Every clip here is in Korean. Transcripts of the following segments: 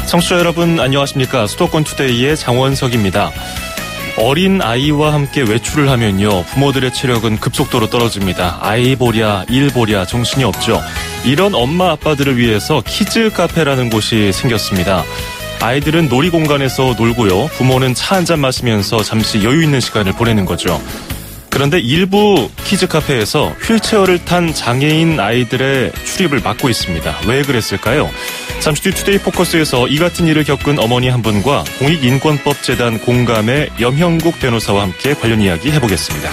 청취자 여러분 안녕하십니까. 수도권 투데이의 장원석입니다. 어린 아이와 함께 외출을 하면요, 부모들의 체력은 급속도로 떨어집니다. 아이 보랴 일 보랴 정신이 없죠. 이런 엄마 아빠들을 위해서 키즈 카페라는 곳이 생겼습니다. 아이들은 놀이공간에서 놀고요, 부모는 차 한잔 마시면서 잠시 여유 있는 시간을 보내는 거죠. 그런데 일부 키즈 카페에서 휠체어를 탄 장애인 아이들의 출입을 막고 있습니다. 왜 그랬을까요? 잠시 뒤 투데이 포커스에서 이 같은 일을 겪은 어머니 한 분과 공익인권법재단 공감의 염형국 변호사와 함께 관련 이야기 해보겠습니다.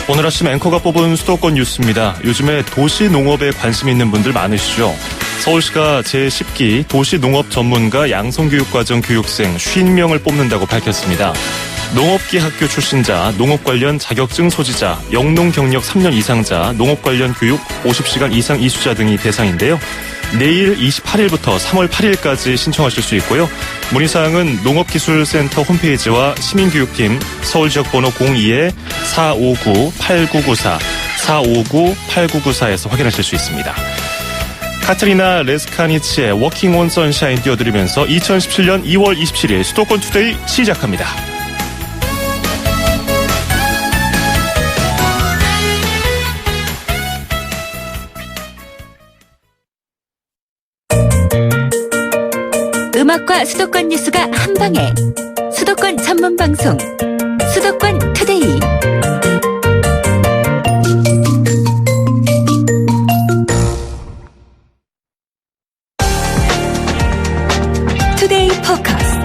오늘 아침 앵커가 뽑은 수도권 뉴스입니다. 요즘에 도시농업에 관심 있는 분들 많으시죠? 서울시가 제10기 도시농업 전문가 양성교육과정 교육생 50명을 뽑는다고 밝혔습니다. 농업기 학교 출신자, 농업 관련 자격증 소지자, 영농 경력 3년 이상자, 농업 관련 교육 50시간 이상 이수자 등이 대상인데요. 내일 28일부터 3월 8일까지 신청하실 수 있고요. 문의사항은 농업기술센터 홈페이지와 시민교육팀 서울지역번호 02-459-8994, 459-8994에서 확인하실 수 있습니다. 카트리나 레스카니치의 워킹 온 선샤인 띄워드리면서 2017년 2월 27일 수도권 투데이 시작합니다. 음악과 수도권 뉴스가 한방에, 수도권 전문 방송 수도권 투데이. 투데이 포커스.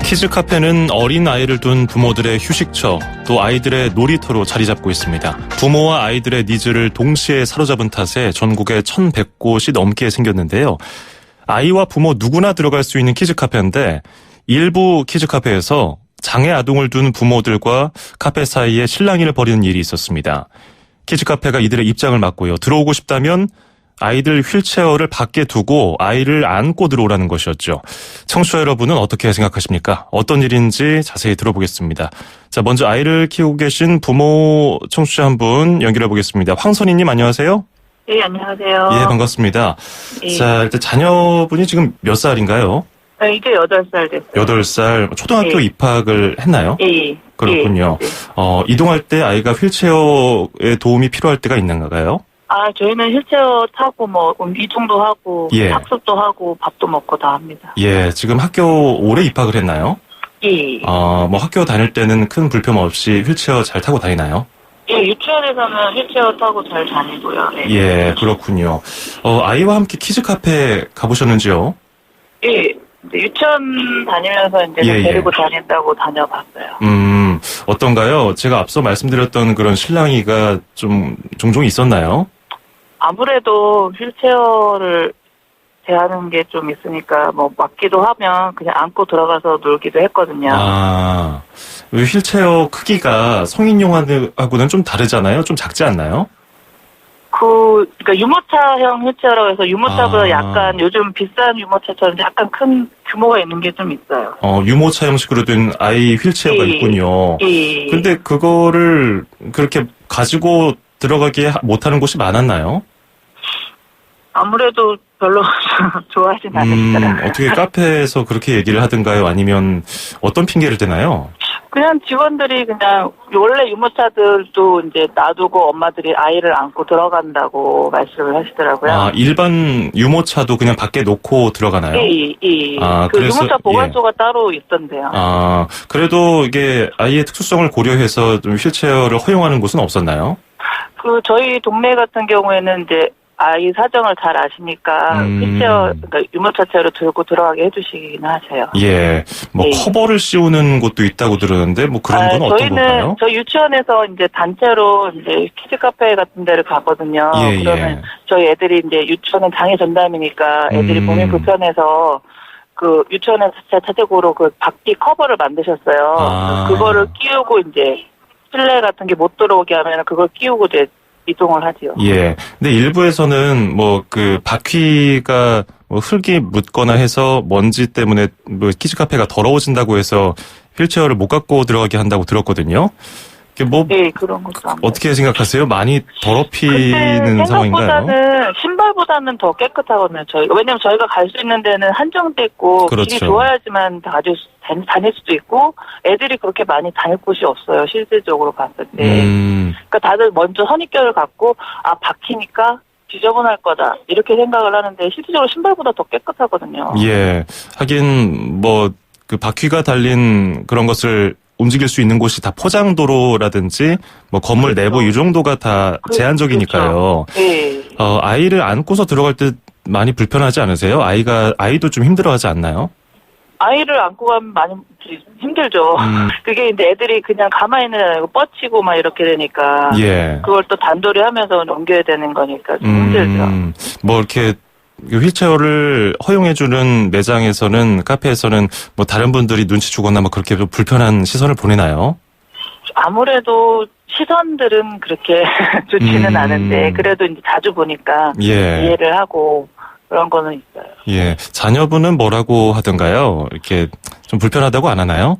키즈 카페는 어린 아이를 둔 부모들의 휴식처, 또 아이들의 놀이터로 자리 잡고 있습니다. 부모와 아이들의 니즈를 동시에 사로잡은 탓에 전국에 1,100곳이 넘게 생겼는데요. 아이와 부모 누구나 들어갈 수 있는 키즈 카페인데, 일부 키즈 카페에서 장애 아동을 둔 부모들과 카페 사이에 실랑이를 벌이는 일이 있었습니다. 키즈 카페가 이들의 입장을 막고요, 들어오고 싶다면 아이들 휠체어를 밖에 두고 아이를 안고 들어오라는 것이었죠. 청취자 여러분은 어떻게 생각하십니까? 어떤 일인지 자세히 들어보겠습니다. 자, 먼저 아이를 키우고 계신 부모 청취자 한 분 연결해 보겠습니다. 황선희님 안녕하세요. 네, 안녕하세요. 예, 반갑습니다. 네. 자, 일단 자녀분이 지금 몇 살인가요? 이제 8살 됐어요. 8살. 초등학교 네. 입학을 했나요? 예. 그렇군요. 예. 이동할 때 아이가 휠체어에 도움이 필요할 때가 있는가요? 저희는 휠체어 타고 이동도 하고, 예. 학습도 하고, 밥도 먹고 다 합니다. 예, 지금 학교 올해 입학을 했나요? 예. 학교 다닐 때는 큰 불편 없이 휠체어 잘 타고 다니나요? 예, 유치원에서는 휠체어 타고 잘 다니고요. 네. 예, 그렇군요. 아이와 함께 키즈 카페 가보셨는지요? 예. 유치원 다니면서 이제 예, 데리고 다닌다고 다녀봤어요. 어떤가요? 제가 앞서 말씀드렸던 그런 실랑이가 좀 종종 있었나요? 아무래도 휠체어를 대하는 게 좀 있으니까, 맞기도 하면 그냥 안고 들어가서 놀기도 했거든요. 휠체어 크기가 성인용하고는 좀 다르잖아요? 좀 작지 않나요? 그러니까 유모차형 휠체어라고 해서 유모차보다 약간 요즘 비싼 유모차처럼 약간 큰 규모가 있는 게 좀 있어요. 유모차 형식으로 된 아이 휠체어가 있군요. 예. 근데 그거를 그렇게 가지고 들어가기 못하는 곳이 많았나요? 아무래도 별로 좋아하진 않으시더라고요. 어떻게 카페에서 그렇게 얘기를 하던가요? 아니면 어떤 핑계를 대나요? 그냥 직원들이 그냥 원래 유모차들도 이제 놔두고 엄마들이 아이를 안고 들어간다고 말씀을 하시더라고요. 일반 유모차도 그냥 밖에 놓고 들어가나요? 예. 그래서, 유모차 보관소가 따로 있던데요. 그래도 이게 아이의 특수성을 고려해서 좀 휠체어를 허용하는 곳은 없었나요? 저희 동네 같은 경우에는 이제 아이 사정을 잘 아시니까 휠체어, 그러니까 유모차체로 들고 들어가게 해주시긴 하세요. 예, 커버를 씌우는 곳도 있다고 들었는데 그런 건 어떤 건가요? 저희 유치원에서 이제 단체로 이제 키즈 카페 같은 데를 가거든요. 그러면 저희 애들이 이제 유치원은 장애 전담이니까 애들이 몸이 불편해서 그 유치원에서 자체적으로 그 바퀴 커버를 만드셨어요. 그거를 끼우고 이제 실내 같은 게 못 들어오게 하면 그걸 끼우고 이제 이동을 하지요. 예. 근데 일부에서는 뭐 그 바퀴가 뭐 흙이 묻거나 해서 먼지 때문에 뭐 키즈카페가 더러워진다고 해서 휠체어를 못 갖고 들어가게 한다고 들었거든요. 이게 뭐 네, 그런 것도 어떻게 생각하세요? 많이 더럽히는 상황인가요? 생각보다는 신발보다는 더 깨끗하거든요. 왜냐면 저희가 갈 수 있는 데는 한정돼 있고 그렇죠. 길이 좋아야지만 다닐 수도 있고 애들이 그렇게 많이 다닐 곳이 없어요. 실질적으로 봤을 때. 그러니까 다들 먼저 선입견을 갖고 바퀴니까 지저분할 거다 이렇게 생각을 하는데 실질적으로 신발보다 더 깨끗하거든요. 예. 하긴 뭐 그 바퀴가 달린 그런 것을 움직일 수 있는 곳이 다 포장도로라든지 뭐 건물 내부 이 정도가 다 제한적이니까요. 그렇죠. 네. 아이를 안고서 들어갈 때 많이 불편하지 않으세요? 아이도 좀 힘들어하지 않나요? 아이를 안고 가면 많이 힘들죠. 그게 이제 애들이 그냥 가만히 있는 게 아니고 뻗치고 막 이렇게 되니까. 예. 그걸 또 단돌이 하면서 옮겨야 되는 거니까 좀 힘들죠. 뭐 이렇게 휠체어를 허용해주는 매장에서는, 카페에서는 뭐 다른 분들이 눈치 주거나 뭐 그렇게 좀 불편한 시선을 보내나요? 아무래도 시선들은 그렇게 좋지는 않은데 그래도 이제 자주 보니까 이해를 하고 그런 거는 있어요. 예. 자녀분은 뭐라고 하던가요? 이렇게 좀 불편하다고 안 하나요?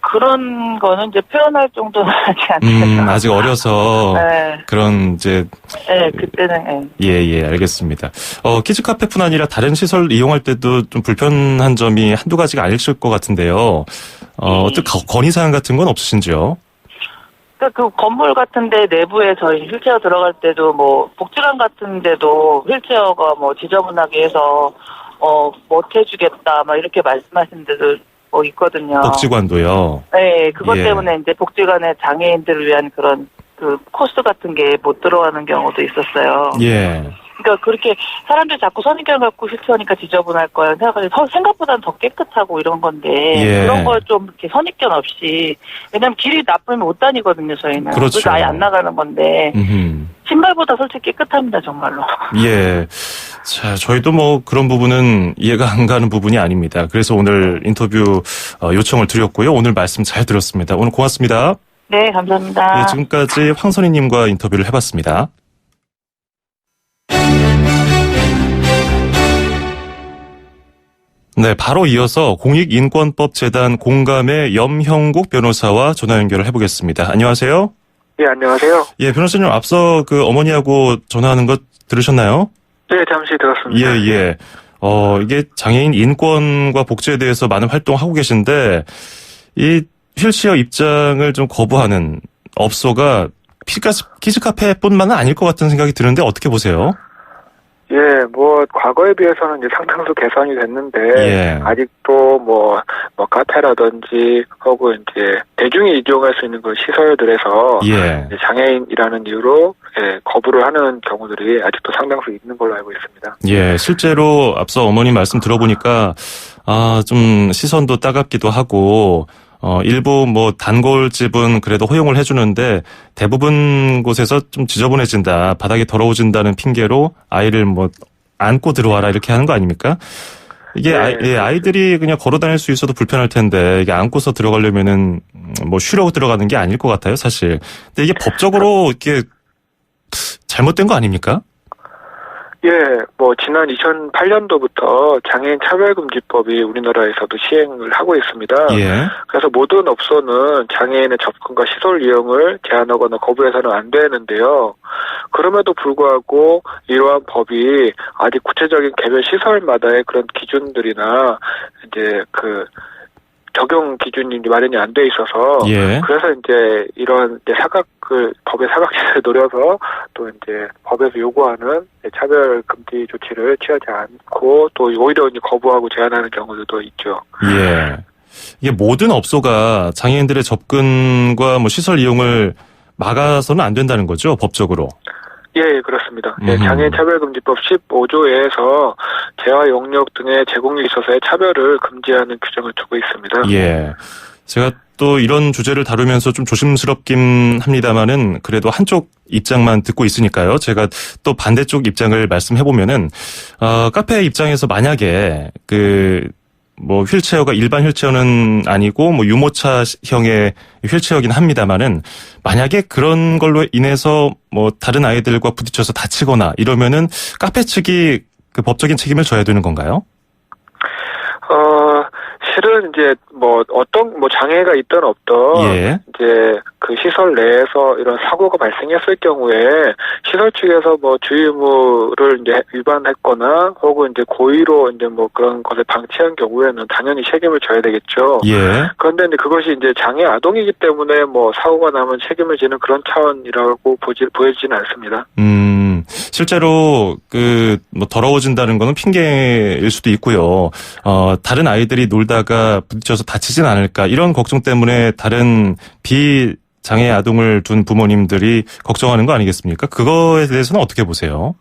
그런 거는 이제 표현할 정도는 하지 않아요. 아직 어려서 네. 그런 이제 그때는 예, 알겠습니다. 키즈 카페뿐 아니라 다른 시설 이용할 때도 좀 불편한 점이 한두 가지가 아니실 것 같은데요. 어떤 건의 사항 같은 건 없으신지요? 그러니까 그 건물 같은데 내부에 저희 휠체어 들어갈 때도 뭐 복지관 같은데도 휠체어가 뭐 지저분하게 해서 못 해주겠다 막 이렇게 말씀하신 데도 있거든요. 복지관도요. 네, 그것 때문에 이제 복지관에 장애인들을 위한 그런 그 코스 같은 게 못 들어가는 경우도 있었어요. 예. 그러니까 그렇게 사람들이 자꾸 선입견을 갖고 휠체어니까 지저분할 거야 생각하지 생각보다는 더 깨끗하고 이런 건데 그런 걸 좀 이렇게 선입견 없이 왜냐면 길이 나쁘면 못 다니거든요 저희는. 그렇죠. 그래서 아예 안 나가는 건데 신발보다 솔직히 깨끗합니다 정말로. 예. 자, 저희도 뭐 그런 부분은 이해가 안 가는 부분이 아닙니다. 그래서 오늘 인터뷰 요청을 드렸고요. 오늘 말씀 잘 들었습니다. 오늘 고맙습니다. 네, 감사합니다. 예, 지금까지 황선희님과 인터뷰를 해봤습니다. 네, 바로 이어서 공익인권법재단 공감의 염형국 변호사와 전화 연결을 해보겠습니다. 안녕하세요. 예, 안녕하세요. 예, 변호사님 앞서 그 어머니하고 전화하는 것 들으셨나요? 네, 잠시 들었습니다. 예. 이게 장애인 인권과 복지에 대해서 많은 활동하고 계신데 이 휠체어 입장을 좀 거부하는 업소가 키즈카페뿐만은 아닐 것 같은 생각이 드는데 어떻게 보세요? 예, 뭐 과거에 비해서는 이제 상당수 개선이 됐는데 아직도 뭐 카페라든지 혹은 이제 대중이 이용할 수 있는 그 시설들에서 이제 장애인이라는 이유로 거부를 하는 경우들이 아직도 상당수 있는 걸로 알고 있습니다. 예, 실제로 앞서 어머님 말씀 들어보니까 좀 시선도 따갑기도 하고 일부 뭐 단골집은 그래도 허용을 해주는데 대부분 곳에서 좀 지저분해진다, 바닥이 더러워진다는 핑계로 아이를 뭐 안고 들어와라 이렇게 하는 거 아닙니까? 이게 아이들이 그냥 걸어 다닐 수 있어도 불편할 텐데 이게 안고서 들어가려면은 뭐 쉬려고 들어가는 게 아닐 것 같아요, 사실. 근데 이게 법적으로 이렇게 잘못된 거 아닙니까? 예, 뭐 지난 2008년도부터 장애인 차별금지법이 우리나라에서도 시행을 하고 있습니다. 그래서 모든 업소는 장애인의 접근과 시설 이용을 제한하거나 거부해서는 안 되는데요. 그럼에도 불구하고 이러한 법이 아직 구체적인 개별 시설마다의 그런 기준들이나 이제 그 적용 기준이 마련이 안 돼 있어서 그래서 이제 이런 법의 사각지대를 노려서 또 이제 법에서 요구하는 차별 금지 조치를 취하지 않고 또 오히려 이제 거부하고 제한하는 경우들도 있죠. 예. 이게 모든 업소가 장애인들의 접근과 뭐 시설 이용을 막아서는 안 된다는 거죠, 법적으로. 예, 그렇습니다. 장애인 차별금지법 15조에서 재화 용역 등의 제공에 있어서의 차별을 금지하는 규정을 두고 있습니다. 예. 제가 또 이런 주제를 다루면서 좀 조심스럽긴 합니다만은 그래도 한쪽 입장만 듣고 있으니까요. 제가 또 반대쪽 입장을 말씀해보면은, 카페 입장에서 만약에 뭐 휠체어가 일반 휠체어는 아니고 뭐 유모차형의 휠체어긴 합니다만은 만약에 그런 걸로 인해서 뭐 다른 아이들과 부딪혀서 다치거나 이러면은 카페 측이 그 법적인 책임을 져야 되는 건가요? 실은 이제 뭐 어떤 뭐 장애가 있든 없든 예. 이제 그 시설 내에서 이런 사고가 발생했을 경우에 시설 측에서 뭐 주의 의무를 이제 위반했거나 혹은 이제 고의로 이제 뭐 그런 것을 방치한 경우에는 당연히 책임을 져야 되겠죠. 예. 그런데 이제 그것이 이제 장애 아동이기 때문에 뭐 사고가 나면 책임을 지는 그런 차원이라고 보여지지는 않습니다. 실제로 그 뭐 더러워진다는 거는 핑계일 수도 있고요. 다른 아이들이 놀다가 부딪혀서 다치진 않을까 이런 걱정 때문에 다른 비장애 아동을 둔 부모님들이 걱정하는 거 아니겠습니까? 그거에 대해서는 어떻게 보세요?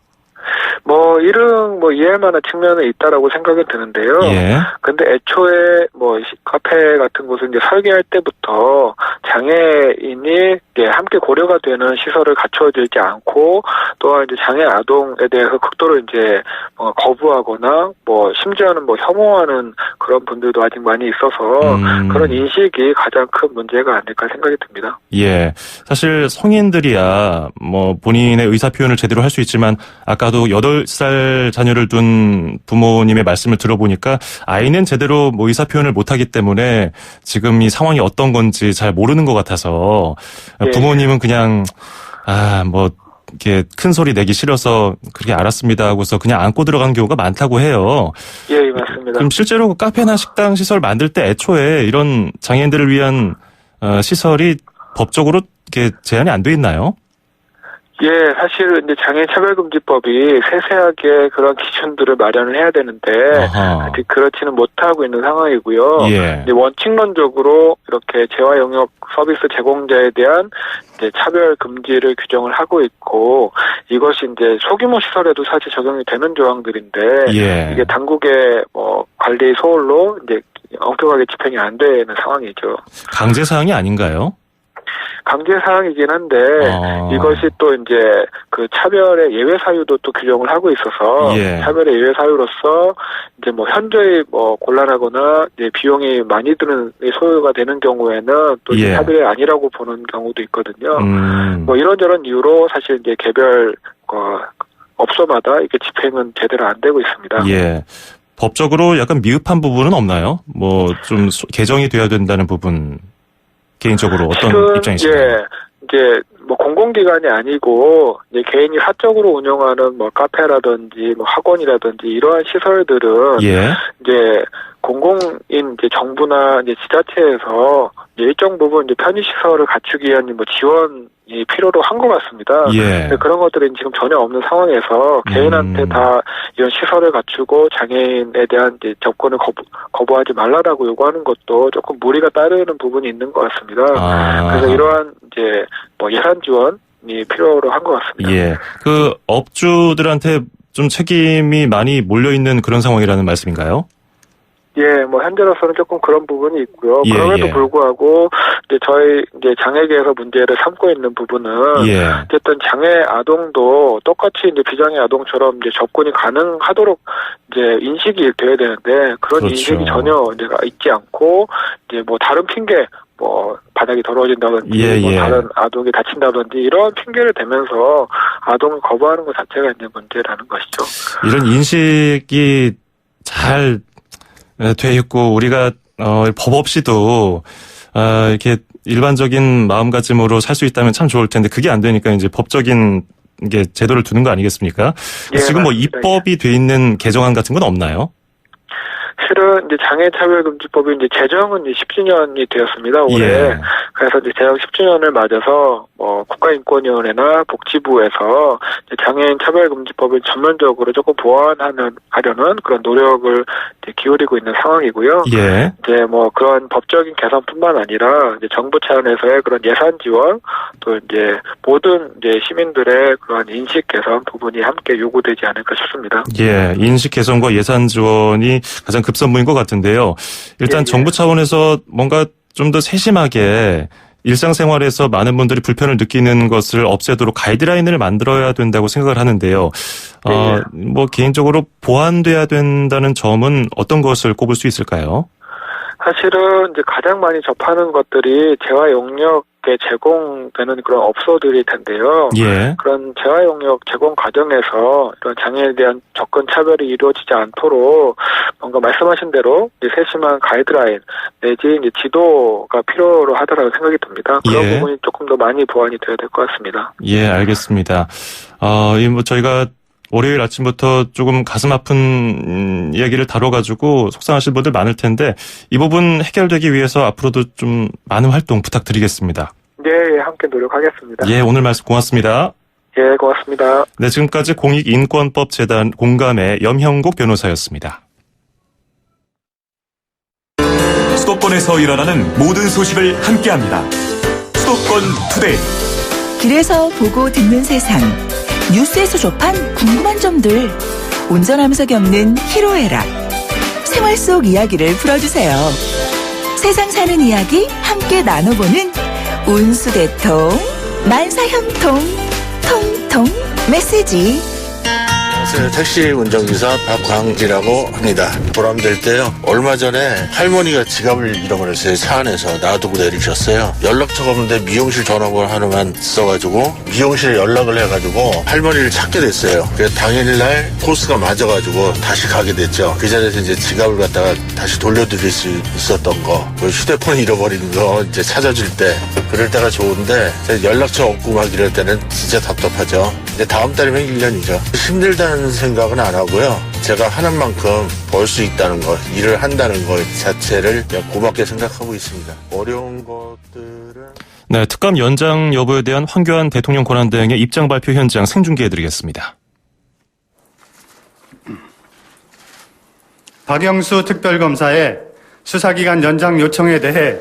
뭐 이해할 만한 측면은 있다라고 생각이 드는데요. 예. 근데 애초에 뭐 카페 같은 곳을 이제 설계할 때부터 장애인이 함께 고려가 되는 시설을 갖춰지지 않고 또한 이제 장애 아동에 대해서 극도로 이제 거부하거나 뭐 심지어는 뭐 혐오하는 그런 분들도 아직 많이 있어서 그런 인식이 가장 큰 문제가 아닐까 생각이 듭니다. 예. 사실 성인들이야 뭐 본인의 의사 표현을 제대로 할 수 있지만 아까도 8살 자녀를 둔 부모님의 말씀을 들어보니까 아이는 제대로 뭐 의사 표현을 못하기 때문에 지금 이 상황이 어떤 건지 잘 모르는 것 같아서 예. 부모님은 그냥 뭐 이렇게 큰 소리 내기 싫어서 그렇게 알았습니다 하고서 그냥 안고 들어간 경우가 많다고 해요. 예, 맞습니다. 그럼 실제로 카페나 식당 시설 만들 때 애초에 이런 장애인들을 위한 시설이 법적으로 이렇게 제한이 안 돼 있나요? 예, 사실 이제 장애인차별금지법이 세세하게 그런 기준들을 마련을 해야 되는데 아직 그렇지는 못하고 있는 상황이고요. 예. 이제 원칙론적으로 이렇게 재화 영역 서비스 제공자에 대한 이제 차별 금지를 규정을 하고 있고 이것이 이제 소규모 시설에도 사실 적용이 되는 조항들인데 예. 이게 당국의 뭐 관리 소홀로 이제 엄격하게 집행이 안 되는 상황이죠. 강제 사항이 아닌가요? 강제 사항이긴 한데 이것이 또 이제 그 차별의 예외 사유도 또 규정을 하고 있어서 예. 차별의 예외 사유로서 이제 뭐 현저히 뭐 곤란하거나 이제 비용이 많이 드는 소요가 되는 경우에는 또 예. 차별이 아니라고 보는 경우도 있거든요. 뭐 이런저런 이유로 사실 이제 개별 업소마다 이렇게 집행은 제대로 안 되고 있습니다. 예. 법적으로 약간 미흡한 부분은 없나요? 뭐 좀 개정이 돼야 된다는 부분. 개인적으로 어떤 입장이신가요? 예, 이제 뭐 공공기관이 아니고 이제 개인이 사적으로 운영하는 뭐 카페라든지 뭐 학원이라든지 이러한 시설들은 예. 이제 공공인 이제 정부나 이제 지자체에서 일정 부분 이제 편의 시설을 갖추기 위한 뭐 지원이 필요로 한 것 같습니다. 예. 근데 그런 것들은 지금 전혀 없는 상황에서 개인한테 다 이런 시설을 갖추고 장애인에 대한 이제 접근을 거부하지 말라라고 요구하는 것도 조금 무리가 따르는 부분이 있는 것 같습니다. 그래서 이러한 이제 뭐 예산 지원이 필요로 한 것 같습니다. 예. 그 업주들한테 좀 책임이 많이 몰려 있는 그런 상황이라는 말씀인가요? 예, 뭐 현재로서는 조금 그런 부분이 있고요. 예, 그럼에도 예. 불구하고 이제 저희 이제 장애계에서 문제를 삼고 있는 부분은 예. 어쨌든 장애 아동도 똑같이 이제 비장애 아동처럼 이제 접근이 가능하도록 이제 인식이 돼야 되는데 그런 그렇죠. 인식이 전혀 이제 있지 않고 이제 뭐 다른 핑계 뭐 바닥이 더러워진다든지 예, 뭐 예. 다른 아동이 다친다든지 이런 핑계를 대면서 아동을 거부하는 것 자체가 이제 문제라는 것이죠. 이런 인식이 잘 돼 있고 우리가 법 없이도 이렇게 일반적인 마음가짐으로 살 수 있다면 참 좋을 텐데 그게 안 되니까 이제 법적인 게 제도를 두는 거 아니겠습니까? 예, 지금 뭐 맞습니다. 입법이 돼 있는 개정안 같은 건 없나요? 실은 이제 장애차별금지법이 이제 제정은 이제 10주년이 되었습니다, 올해. 예. 그래서 이제 제정 10주년을 맞아서 뭐 국가인권위원회나 복지부에서 이제 장애인 차별금지법을 전면적으로 조금 보완하려는 그런 노력을 이제 기울이고 있는 상황이고요. 예. 이제 뭐 그런 법적인 개선뿐만 아니라 이제 정부 차원에서의 그런 예산 지원 또 이제 모든 이제 시민들의 그런 인식 개선 부분이 함께 요구되지 않을까 싶습니다. 예, 인식 개선과 예산 지원이 가장 급선무인 것 같은데요. 일단 예, 예. 정부 차원에서 뭔가 좀 더 세심하게 일상생활에서 많은 분들이 불편을 느끼는 것을 없애도록 가이드라인을 만들어야 된다고 생각을 하는데요. 뭐 개인적으로 보완돼야 된다는 점은 어떤 것을 꼽을 수 있을까요? 사실은 이제 가장 많이 접하는 것들이 재활 용역에 제공되는 그런 업소들일 텐데요. 예. 그런 재활 용역 제공 과정에서 이런 장애에 대한 접근 차별이 이루어지지 않도록 뭔가 말씀하신 대로 이제 세심한 가이드라인 내지 이제 지도가 필요로 하다라고 생각이 듭니다. 그런 예. 부분이 조금 더 많이 보완이 되어야 될 것 같습니다. 예, 알겠습니다. 뭐 저희가 월요일 아침부터 조금 가슴 아픈 이야기를 다뤄가지고 속상하신 분들 많을 텐데 이 부분 해결되기 위해서 앞으로도 좀 많은 활동 부탁드리겠습니다. 예, 함께 노력하겠습니다. 예, 오늘 말씀 고맙습니다. 예, 고맙습니다. 네, 지금까지 공익인권법재단 공감의 염형국 변호사였습니다. 수도권에서 일어나는 모든 소식을 함께합니다. 수도권 투데이. 길에서 보고 듣는 세상. 뉴스에서 접한 궁금한 점들. 운전하면서 겪는 희로애락. 생활 속 이야기를 풀어주세요. 세상 사는 이야기 함께 나눠보는 운수대통 만사형통 통통 메시지. 안녕하세요. 택시 운전기사 박광기라고 합니다. 보람될 때요. 얼마 전에 할머니가 지갑을 잃어버렸어요. 차 안에서 놔두고 내리셨어요. 연락처가 없는데 미용실 전화번호 하나만 써가지고 미용실에 연락을 해가지고 할머니를 찾게 됐어요. 그래서 당일날 코스가 맞아가지고 다시 가게 됐죠. 그 자리에서 이제 지갑을 갖다가 다시 돌려드릴 수 있었던 거, 휴대폰 잃어버린 거 이제 찾아줄 때 그럴 때가 좋은데 연락처 없고 막 이럴 때는 진짜 답답하죠. 근데 다음 달이면 1년이죠. 힘들다는 생각은 안 하고요. 제가 하는 만큼 벌 수 있다는 것, 일을 한다는 것 자체를 그냥 고맙게 생각하고 있습니다. 어려운 것들은 네, 특감 연장 여부에 대한 황교안 대통령 권한대행의 입장 발표 현장 생중계해드리겠습니다. 박영수 특별검사의 수사기간 연장 요청에 대해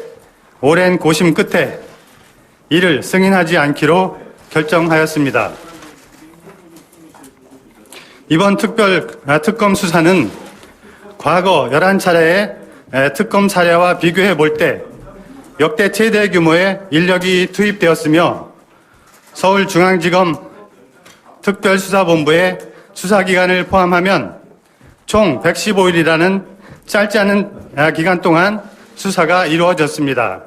오랜 고심 끝에 이를 승인하지 않기로 결정하였습니다. 이번 특검 수사는 과거 11차례의 특검 사례와 비교해 볼 때 역대 최대 규모의 인력이 투입되었으며 서울중앙지검 특별수사본부의 수사기간을 포함하면 총 115일이라는 짧지 않은 기간 동안 수사가 이루어졌습니다.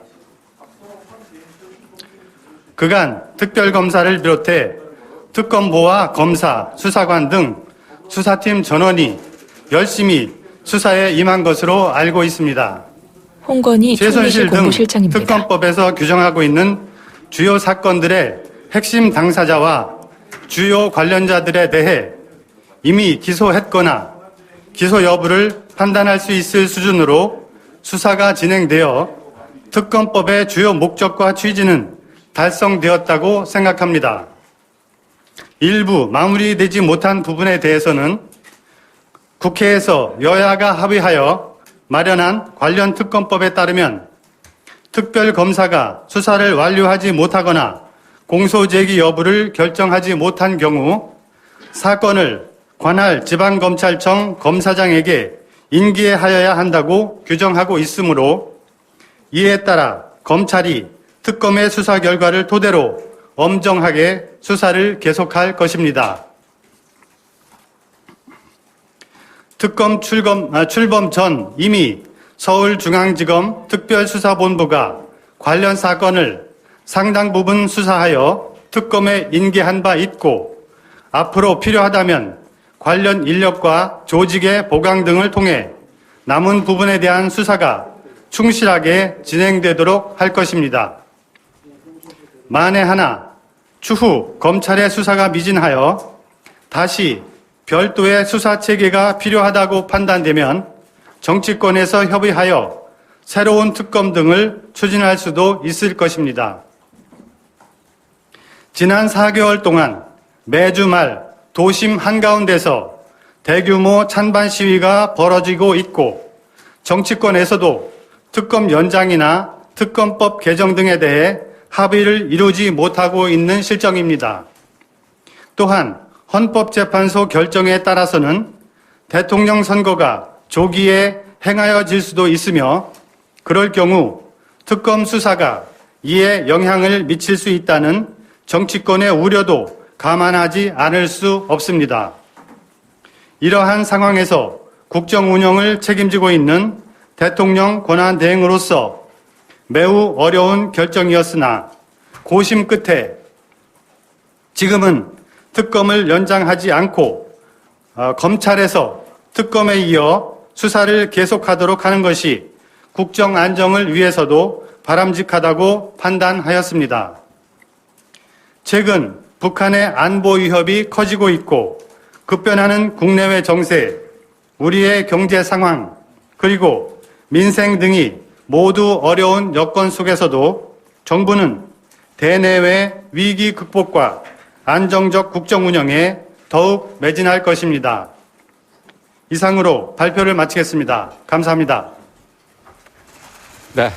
그간 특별검사를 비롯해 특검보와 검사, 수사관 등 수사팀 전원이 열심히 수사에 임한 것으로 알고 있습니다. 홍건희 최순실 등 공보실장입니다. 특검법에서 규정하고 있는 주요 사건들의 핵심 당사자와 주요 관련자들에 대해 이미 기소했거나 기소 여부를 판단할 수 있을 수준으로 수사가 진행되어 특검법의 주요 목적과 취지는 달성되었다고 생각합니다. 일부 마무리되지 못한 부분에 대해서는 국회에서 여야가 합의하여 마련한 관련 특검법에 따르면 특별검사가 수사를 완료하지 못하거나 공소제기 여부를 결정하지 못한 경우 사건을 관할 지방검찰청 검사장에게 인계하여야 한다고 규정하고 있으므로 이에 따라 검찰이 특검의 수사 결과를 토대로 엄정하게 수사를 계속할 것입니다. 특검 출범 전 이미 서울중앙지검 특별수사본부가 관련 사건을 상당 부분 수사하여 특검에 인계한 바 있고 앞으로 필요하다면 관련 인력과 조직의 보강 등을 통해 남은 부분에 대한 수사가 충실하게 진행되도록 할 것입니다. 만에 하나 추후 검찰의 수사가 미진하여 다시 별도의 수사 체계가 필요하다고 판단되면 정치권에서 협의하여 새로운 특검 등을 추진할 수도 있을 것입니다. 지난 4개월 동안 매주 말 도심 한가운데서 대규모 찬반 시위가 벌어지고 있고 정치권에서도 특검 연장이나 특검법 개정 등에 대해 합의를 이루지 못하고 있는 실정입니다. 또한 헌법재판소 결정에 따라서는 대통령 선거가 조기에 행하여질 수도 있으며 그럴 경우 특검 수사가 이에 영향을 미칠 수 있다는 정치권의 우려도 감안하지 않을 수 없습니다. 이러한 상황에서 국정 운영을 책임지고 있는 대통령 권한대행으로서 매우 어려운 결정이었으나 고심 끝에 지금은 특검을 연장하지 않고 검찰에서 특검에 이어 수사를 계속하도록 하는 것이 국정 안정을 위해서도 바람직하다고 판단하였습니다. 최근 북한의 안보 위협이 커지고 있고 급변하는 국내외 정세, 우리의 경제 상황, 그리고 민생 등이 모두 어려운 여건 속에서도 정부는 대내외 위기 극복과 안정적 국정 운영에 더욱 매진할 것입니다. 이상으로 발표를 마치겠습니다. 감사합니다. 네,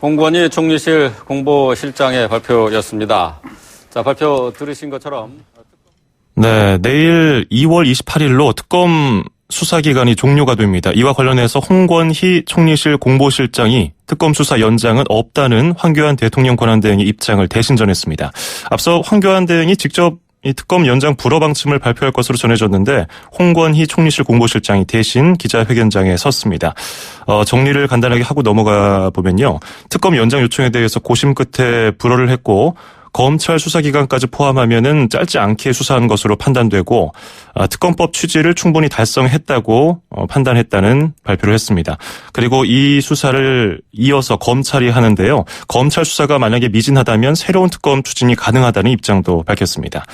홍건희 총리실 공보실장의 발표였습니다. 자, 발표 들으신 것처럼. 네, 내일 2월 28일로 특검 수사기간이 종료가 됩니다. 이와 관련해서 홍건희 총리실 공보실장이 특검 수사 연장은 없다는 황교안 대통령 권한대행의 입장을 대신 전했습니다. 앞서 황교안 대행이 직접 이 특검 연장 불허 방침을 발표할 것으로 전해졌는데 홍건희 총리실 공보실장이 대신 기자회견장에 섰습니다. 정리를 간단하게 하고 넘어가 보면요. 특검 연장 요청에 대해서 고심 끝에 불허를 했고 검찰 수사기간까지 포함하면은 짧지 않게 수사한 것으로 판단되고 특검법 취지를 충분히 달성했다고 판단했다는 발표를 했습니다. 그리고 이 수사를 이어서 검찰이 하는데요. 검찰 수사가 만약에 미진하다면 새로운 특검 추진이 가능하다는 입장도 밝혔습니다.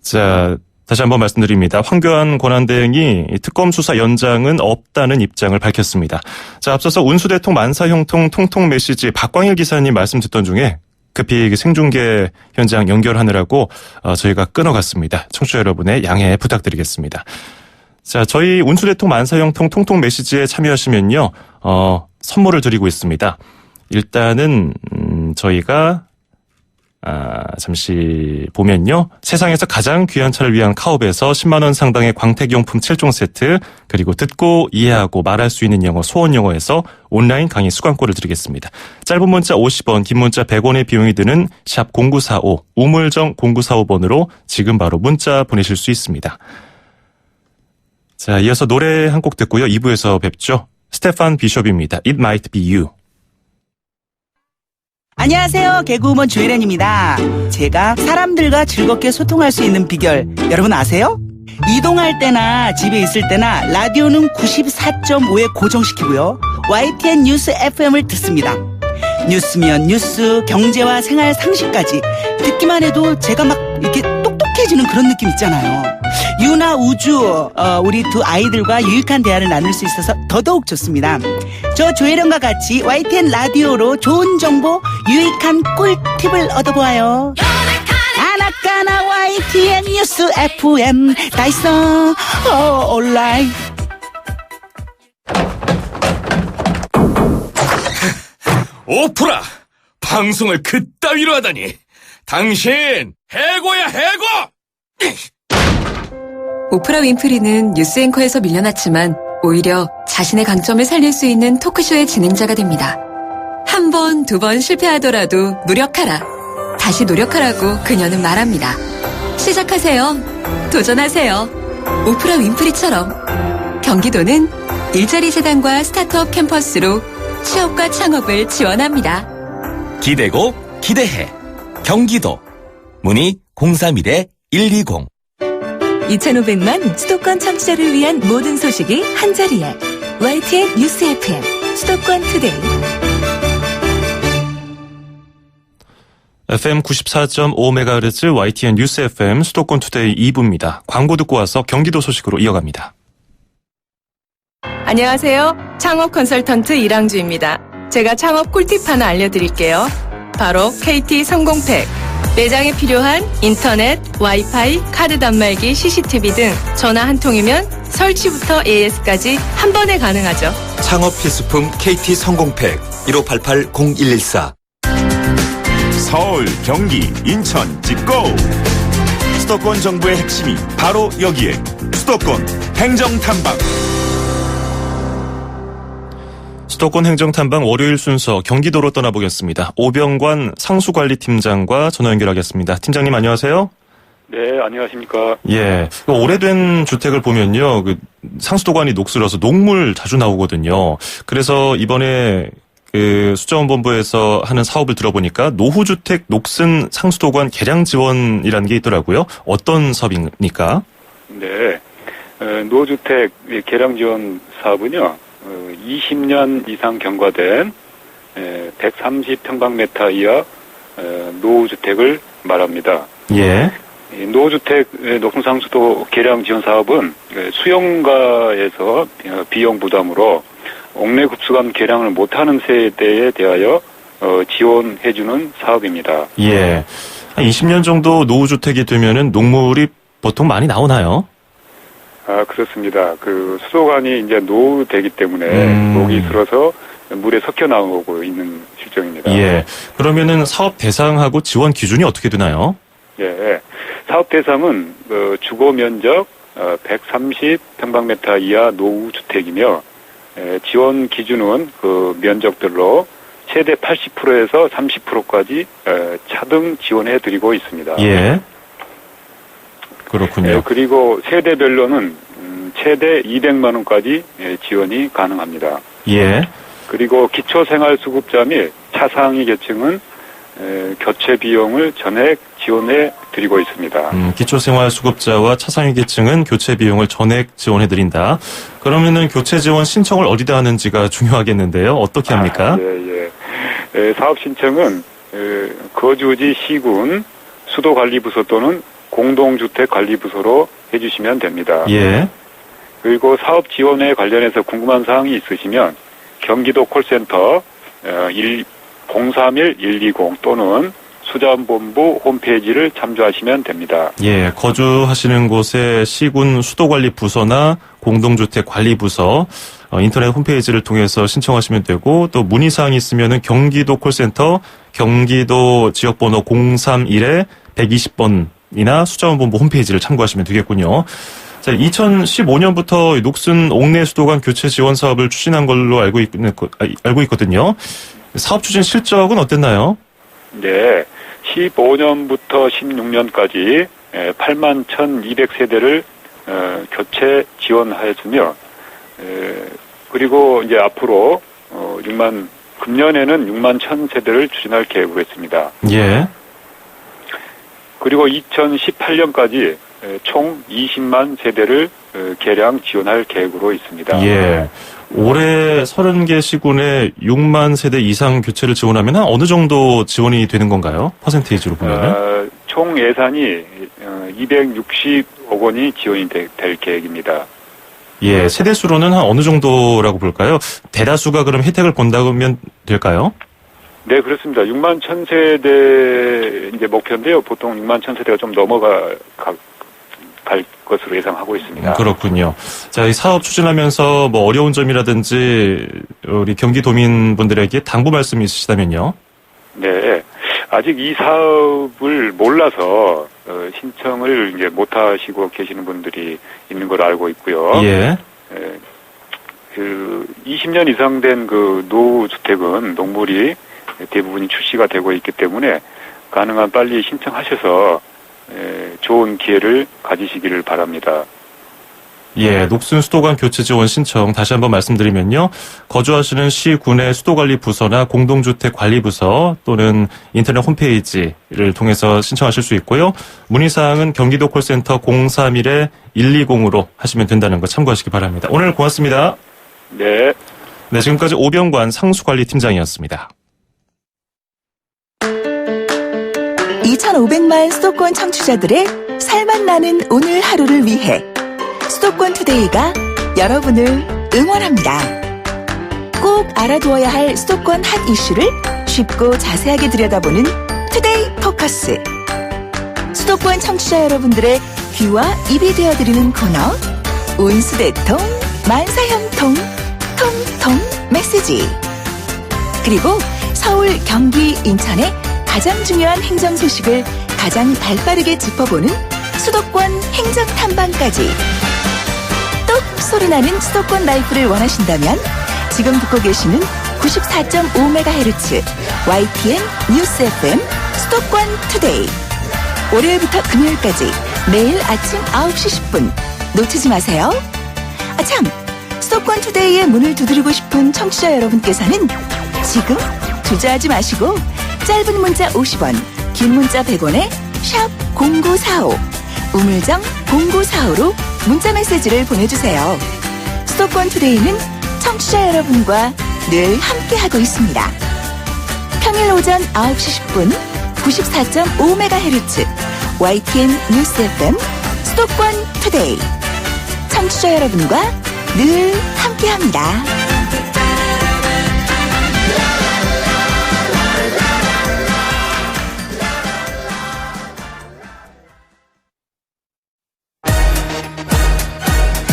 자, 다시 한번 말씀드립니다. 황교안 권한대행이 특검 수사 연장은 없다는 입장을 밝혔습니다. 자, 앞서서 운수대통 만사형통 통통 메시지 박광일 기사님 말씀 듣던 중에 급히 생중계 현장 연결하느라고 저희가 끊어갔습니다. 청취자 여러분의 양해 부탁드리겠습니다. 자, 저희 운수대통 만사형통 통통 메시지에 참여하시면요, 선물을 드리고 있습니다. 일단은 저희가 잠시 보면요. 세상에서 가장 귀한 차를 위한 카옵에서 10만 원 상당의 광택용품 7종 세트, 그리고 듣고 이해하고 말할 수 있는 영어 소원영어에서 온라인 강의 수강권을 드리겠습니다. 짧은 문자 50원, 긴 문자 100원의 비용이 드는 샵 0945, 우물정 0945번으로 지금 바로 문자 보내실 수 있습니다. 자, 이어서 노래 한 곡 듣고요. 2부에서 뵙죠. 스테판 비숍입니다. It might be you. 안녕하세요. 개그우먼 조혜련입니다. 제가 사람들과 즐겁게 소통할 수 있는 비결 여러분 아세요? 이동할 때나 집에 있을 때나 라디오는 94.5에 고정시키고요. YTN 뉴스 FM을 듣습니다. 뉴스면 뉴스, 경제와 생활 상식까지 듣기만 해도 제가 막 이렇게 똑똑해지는 그런 느낌 있잖아요. 유나 우주, 우리 두 아이들과 유익한 대화를 나눌 수 있어서 더더욱 좋습니다. 저 조혜련과 같이 YTN 라디오로 좋은 정보, 유익한 꿀팁을 얻어보아요. 아나까나 YTN 뉴스 FM 다 있어. 온라인. 오프라, 방송을 그따위로 하다니. 당신 해고야, 해고! 오프라 윈프리는 뉴스 앵커에서 밀려났지만 오히려 자신의 강점을 살릴 수 있는 토크쇼의 진행자가 됩니다. 한 번, 두 번 실패하더라도 노력하라. 다시 노력하라고 그녀는 말합니다. 시작하세요. 도전하세요. 오프라 윈프리처럼. 경기도는 일자리 재단과 스타트업 캠퍼스로 취업과 창업을 지원합니다. 기대고 기대해. 경기도. 문의 031-120. 2,500만 수도권 청취자를 위한 모든 소식이 한자리에 YTN 뉴스 FM 수도권 투데이. FM 94.5MHz YTN 뉴스 FM 수도권 투데이 2부입니다. 광고 듣고 와서 경기도 소식으로 이어갑니다. 안녕하세요. 창업 컨설턴트 이랑주입니다. 제가 창업 꿀팁 하나 알려드릴게요. 바로 KT 성공팩. 매장에 필요한 인터넷, 와이파이, 카드 단말기, CCTV 등 전화 한 통이면 설치부터 AS까지 한 번에 가능하죠. 창업 필수품 KT 성공팩 1588-0114. 서울, 경기, 인천, 찍고! 수도권 정부의 핵심이 바로 여기에 수도권 행정탐방. 수도권 행정탐방 월요일 순서 경기도로 떠나보겠습니다. 오병관 상수관리팀장과 전화 연결하겠습니다. 팀장님 안녕하세요. 네, 안녕하십니까. 예, 오래된 주택을 보면요, 상수도관이 녹슬어서 녹물 자주 나오거든요. 그래서 이번에 수자원본부에서 하는 사업을 들어보니까 노후주택 녹슨 상수도관 개량 지원이라는 게 있더라고요. 어떤 사업입니까? 네, 노후주택 개량 지원 사업은요, 20년 이상 경과된 130평방미터 이하 노후주택을 말합니다. 예. 노후주택 녹슨상수도 개량 지원 사업은 수용가에서 비용 부담으로 옥내 급수관 개량을 못하는 세대에 대하여 지원해주는 사업입니다. 예. 한 20년 정도 노후주택이 되면은 녹물이 보통 많이 나오나요? 아, 그렇습니다. 수도관이 이제 노후되기 때문에 녹이 슬어서 물에 섞여 나오고 있는 실정입니다. 예. 그러면은 사업 대상하고 지원 기준이 어떻게 되나요? 예. 사업 대상은 주거 면적 130평방미터 이하 노후주택이며 지원 기준은 면적들로 최대 80%에서 30%까지 차등 지원해 드리고 있습니다. 예. 그렇군요. 그리고 세대별로는 최대 200만 원까지 지원이 가능합니다. 예. 그리고 기초생활수급자 및 차상위 계층은 교체 비용을 전액 지원해 드리고 있습니다. 기초생활수급자와 차상위 계층은 교체 비용을 전액 지원해 드린다. 그러면은 교체 지원 신청을 어디다 하는지가 중요하겠는데요. 어떻게 합니까? 사업 신청은 거주지 시군 수도관리부서 또는 공동주택관리부서로 해주시면 됩니다. 예. 그리고 사업 지원에 관련해서 궁금한 사항이 있으시면 경기도 콜센터 031-120 또는 수자원본부 홈페이지를 참조하시면 됩니다. 예, 거주하시는 곳의 시군 수도관리부서나 공동주택관리부서 인터넷 홈페이지를 통해서 신청하시면 되고, 또 문의사항이 있으면은 경기도 콜센터 경기도 지역번호 031-120번이나 수자원본부 홈페이지를 참고하시면 되겠군요. 자, 2015년부터 녹슨 옥내 수도관 교체 지원 사업을 추진한 걸로 알고 있거든요. 사업 추진 실적은 어땠나요? 네, 15년부터 16년까지 8만 1,200세대를 교체 지원하였으며, 그리고 이제 앞으로 금년에는 6만 1,000세대를 추진할 계획으로 했습니다. 예. 그리고 2018년까지 총 20만 세대를 개량 지원할 계획으로 있습니다. 예. 올해 30개 시군에 6만 세대 이상 교체를 지원하면 한 어느 정도 지원이 되는 건가요? 퍼센테이지로 보면은? 총 예산이 260억 원이 지원이 될 계획입니다. 예, 세대수로는 한 어느 정도라고 볼까요? 대다수가 그럼 혜택을 본다면 될까요? 네, 그렇습니다. 6만 1,000세대 이제 목표인데요. 보통 6만 1,000세대가 좀 넘어갈 것으로 예상하고 있습니다. 그렇군요. 자, 이 사업 추진하면서 뭐 어려운 점이라든지 우리 경기도민분들에게 당부 말씀이 있으시다면요? 네, 아직 이 사업을 몰라서 신청을 이제 못 하시고 계시는 분들이 있는 걸 알고 있고요. 예. 20년 이상 된 노후주택은 녹물이 대부분이 출시가 되고 있기 때문에 가능한 빨리 신청하셔서 좋은 기회를 가지시기를 바랍니다. 예, 녹슨 수도관 교체 지원 신청 다시 한번 말씀드리면요. 거주하시는 시군의 수도관리부서나 공동주택관리부서 또는 인터넷 홈페이지를 통해서 신청하실 수 있고요. 문의사항은 경기도 콜센터 031-120으로 하시면 된다는 거 참고하시기 바랍니다. 오늘 고맙습니다. 네. 네, 지금까지 오병관 상수관리팀장이었습니다. 2,500만 수도권 청취자들의 살맛 나는 오늘 하루를 위해 수도권 투데이가 여러분을 응원합니다. 꼭 알아두어야 할 수도권 핫 이슈를 쉽고 자세하게 들여다보는 투데이 포커스. 수도권 청취자 여러분들의 귀와 입이 되어드리는 코너 온수대통 만사형통 통통 메시지. 그리고 서울, 경기, 인천의 가장 중요한 행정 소식을 가장 발빠르게 짚어보는 수도권 행정 탐방까지. 똑 소리나는 수도권 라이프를 원하신다면 지금 듣고 계시는 94.5MHz YTN 뉴스 FM 수도권 투데이. 월요일부터 금요일까지 매일 아침 9시 10분 놓치지 마세요. 참, 수도권 투데이의 문을 두드리고 싶은 청취자 여러분께서는 지금 주저하지 마시고 짧은 문자 50원, 긴 문자 100원에 샵 0945, 우물정 0945로 문자 메시지를 보내주세요. 수도권 투데이는 청취자 여러분과 늘 함께하고 있습니다. 평일 오전 9시 10분 94.5MHz YTN 뉴스 FM 수도권 투데이. 청취자 여러분과 늘 함께합니다.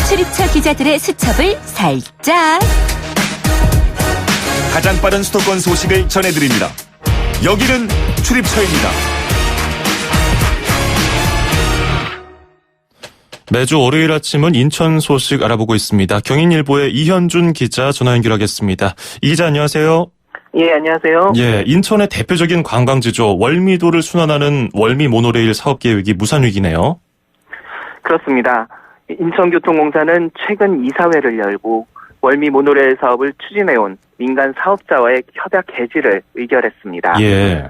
출입처 기자들의 수첩을 살짝. 가장 빠른 수도권 소식을 전해드립니다. 여기는 출입처입니다. 매주 월요일 아침은 인천 소식 알아보고 있습니다. 경인일보의 이현준 기자 전화 연결하겠습니다. 이 기자 안녕하세요. 예, 안녕하세요. 예, 인천의 대표적인 관광지죠. 월미도를 순환하는 월미 모노레일 사업 계획이 무산 위기네요. 그렇습니다. 인천교통공사는 최근 이사회를 열고 월미 모노레일 사업을 추진해온 민간 사업자와의 협약 해지를 의결했습니다. 예.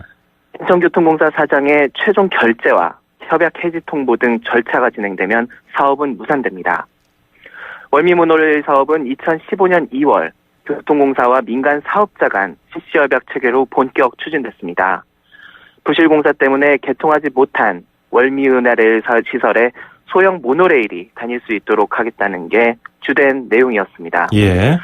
인천교통공사 사장의 최종 결재와 협약 해지 통보 등 절차가 진행되면 사업은 무산됩니다. 월미 모노레일 사업은 2015년 2월 교통공사와 민간 사업자 간 CC협약 체계로 본격 추진됐습니다. 부실공사 때문에 개통하지 못한 월미 은하레일 시설에 소형 모노레일이 다닐 수 있도록 하겠다는 게 주된 내용이었습니다. 예.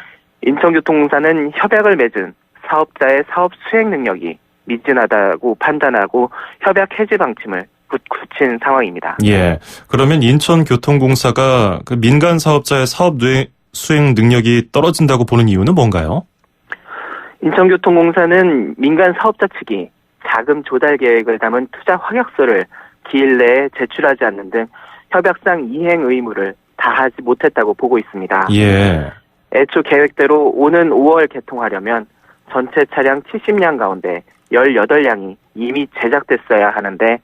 인천교통공사는 협약을 맺은 사업자의 사업 수행 능력이 미진하다고 판단하고 협약 해지 방침을 굳힌 상황입니다. 예. 그러면 인천교통공사가 그 민간 사업자의 사업 수행 능력이 떨어진다고 보는 이유는 뭔가요? 인천교통공사는 민간 사업자 측이 자금 조달 계획을 담은 투자 확약서를 기일 내에 제출하지 않는 등 협약상 이행 의무를 다하지 못했다고 보고 있습니다. 예. 애초 계획대로 오는 5월 개통하려면 전체 차량 70량 가운데 18량이 이미 제작됐어야 하는데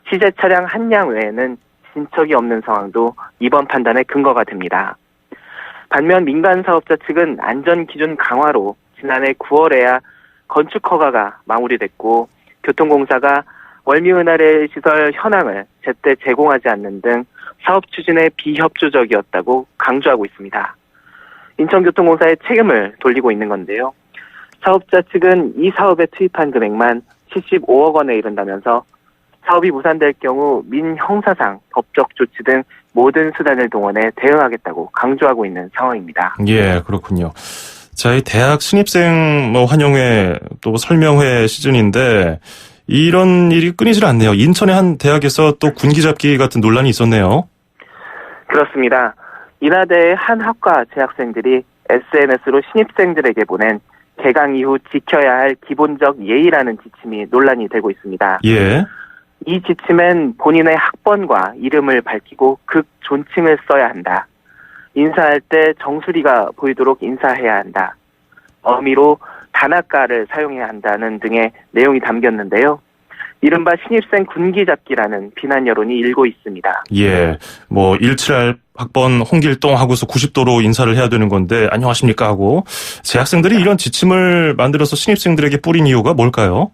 시제 차량 1량 외에는 진척이 없는 상황도 이번 판단의 근거가 됩니다. 반면 민간 사업자 측은 안전기준 강화로 지난해 9월에야 건축 허가가 마무리됐고 교통공사가 월미은하레 시설 현황을 제때 제공하지 않는 등 사업 추진에 비협조적이었다고 강조하고 있습니다. 인천교통공사의 책임을 돌리고 있는 건데요. 사업자 측은 이 사업에 투입한 금액만 75억 원에 이른다면서 사업이 무산될 경우 민형사상 법적 조치 등 모든 수단을 동원해 대응하겠다고 강조하고 있는 상황입니다. 예, 그렇군요. 자, 이 대학 신입생 환영회 또 설명회 시즌인데 이런 일이 끊이질 않네요. 인천의 한 대학에서 또 군기 잡기 같은 논란이 있었네요. 그렇습니다. 인하대의 한 학과 재학생들이 SNS로 신입생들에게 보낸 개강 이후 지켜야 할 기본적 예의라는 지침이 논란이 되고 있습니다. 예. 이 지침엔 본인의 학번과 이름을 밝히고 극 존칭을 써야 한다. 인사할 때 정수리가 보이도록 인사해야 한다. 어미로 단아가를 사용해야 한다는 등의 내용이 담겼는데요. 이른바 신입생 군기잡기라는 비난 여론이 일고 있습니다. 예, 178 학번 홍길동 하고서 90도로 인사를 해야 되는 건데 안녕하십니까 하고 재학생들이 이런 지침을 만들어서 신입생들에게 뿌린 이유가 뭘까요?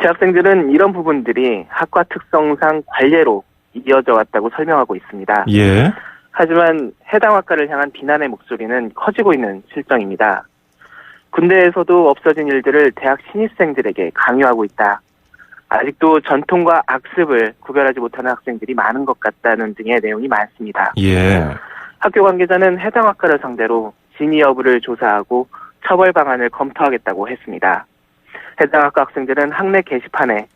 재학생들은 이런 부분들이 학과 특성상 관례로 이어져 왔다고 설명하고 있습니다. 예. 하지만 해당 학과를 향한 비난의 목소리는 커지고 있는 실정입니다. 군대에서도 없어진 일들을 대학 신입생들에게 강요하고 있다. 아직도 전통과 악습을 구별하지 못하는 학생들이 많은 것 같다는 등의 내용이 많습니다. 예. 학교 관계자는 해당 학과를 상대로 진위 여부를 조사하고 처벌 방안을 검토하겠다고 했습니다. 해당 학과 학생들은 학내 게시판에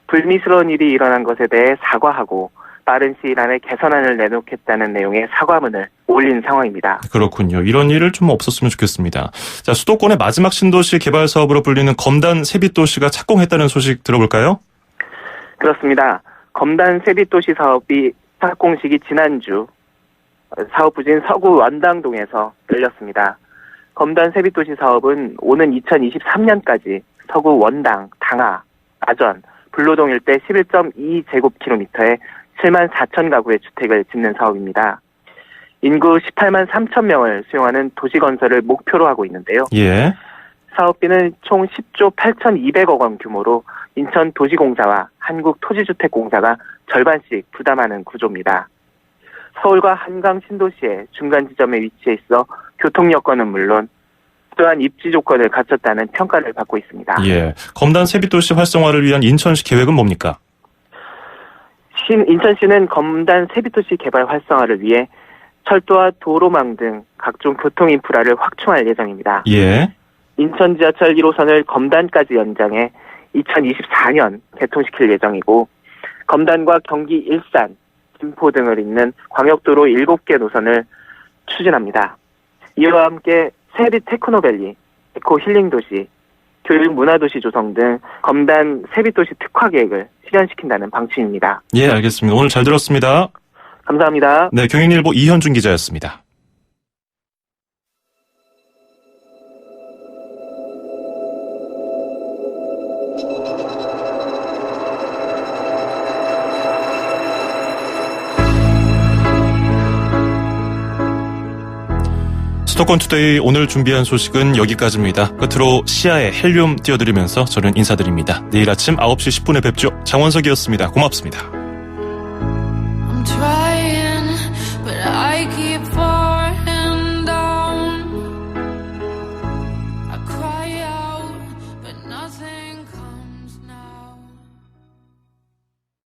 불미스러운 일이 일어난 것에 대해 사과하고 빠른 시일 안에 개선안을 내놓겠다는 내용의 사과문을 올린 상황입니다. 그렇군요. 이런 일을 좀 없었으면 좋겠습니다. 자, 수도권의 마지막 신도시 개발 사업으로 불리는 검단 세빛도시가 착공했다는 소식 들어볼까요? 그렇습니다. 검단 세빛도시 사업이 착공식이 지난주 사업부진 서구 원당동에서 열렸습니다. 검단 세빛도시 사업은 오는 2023년까지 서구 원당, 당하, 아전, 불로동 일대 11.2제곱킬로미터에 7만 4천 가구의 주택을 짓는 사업입니다. 인구 18만 3천 명을 수용하는 도시 건설을 목표로 하고 있는데요. 예. 사업비는 총 10조 8,200억 원 규모로 인천도시공사와 한국토지주택공사가 절반씩 부담하는 구조입니다. 서울과 한강 신도시의 중간 지점에 위치해 있어 교통 여건은 물론 또한 입지 조건을 갖췄다는 평가를 받고 있습니다. 예. 검단 세빛도시 활성화를 위한 인천시 계획은 뭡니까? 인천시는 검단 세빛도시 개발 활성화를 위해 철도와 도로망 등 각종 교통 인프라를 확충할 예정입니다. 예. 인천 지하철 1호선을 검단까지 연장해 2024년 개통시킬 예정이고 검단과 경기 일산, 김포 등을 잇는 광역도로 7개 노선을 추진합니다. 이와 함께 세빛 테크노밸리, 에코 힐링도시, 교육 문화도시 조성 등 검단 세빛도시 특화 계획을 실현시킨다는 방침입니다. 예, 알겠습니다. 오늘 잘 들었습니다. 감사합니다. 네, 경인일보 이현준 기자였습니다. 수도권 투데이 오늘 준비한 소식은 여기까지입니다. 끝으로 시아의 헬륨 띄워드리면서 저는 인사드립니다. 내일 아침 9시 10분에 뵙죠. 장원석이었습니다. 고맙습니다.